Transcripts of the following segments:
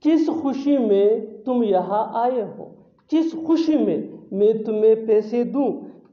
किस खुशी में तुम यहाँ आए हो, किस खुशी में मैं तुम्हें पैसे दूं,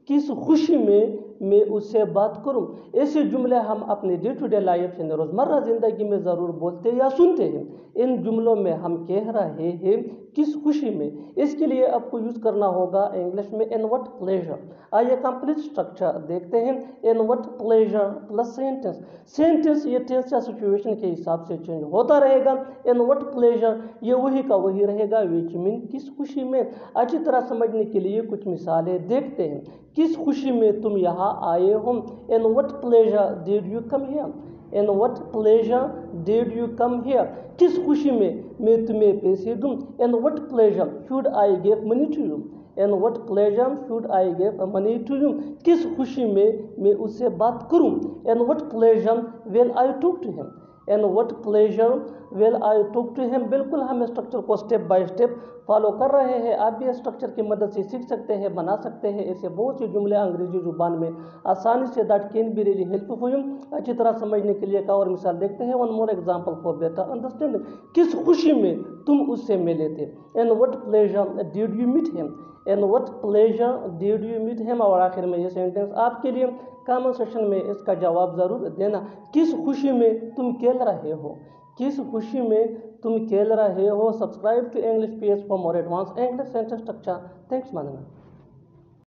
किस खुशी में मैं उससे बात करूं। ऐसे जुमले हम अपने डे टू डे लाइफ यानी रोज़मर्रा ज़िंदगी में ज़रूर बोलते या सुनते हैं। इन जुमलों में हम कह रहे हैं किस खुशी में। इसके लिए आपको यूज़ करना होगा इंग्लिश में इन व्हाट प्लेजर। आइए कंप्लीट स्ट्रक्चर देखते हैं। इन what pleasure plus sentence. Sentence ये टेंस या सिचुएशन के हिसाब से चेंज होता रहेगा। इन व्हाट प्लेजर ये वही का वही रहेगा, विच मीन किस खुशी में। अच्छी तरह समझने के लिए कुछ मिसालें देखते हैं। किस खुशी में तुम यहाँ आए हो। In what pleasure did you come here. In what pleasure did you come here. किस खुशी में मैं तुम्हें पैसे दूं। In what pleasure should I give money to you. In what pleasure should I give money to you. किस खुशी में मैं उससे बात करूं। In what pleasure will I talk to him. In what pleasure will I talk to him. बिल्कुल हम structure को स्टेप बाय स्टेप फॉलो कर रहे हैं। आप भी स्ट्रक्चर की मदद से सीख सकते हैं, बना सकते हैं। ऐसे बहुत से जुमले अंग्रेजी जुबान में आसानी say that can be really helpful. अच्छी तरह समझने के लिए एक और मिसाल देखते हैं। One more example for better understanding. किस खुशी में तुम उससे मिले थे। In what pleasure did you meet him. In what pleasure did you meet him. और आखिर में ये सेंटेंस आपके लिए कमेंट सेक्शन में इसका जवाब ज़रूर देना। किस खुशी में तुम खेल रहे हो। किस खुशी में तुम खेल रहे हो। Subscribe to English PS for more advance English sentence structure. Thanks मानना।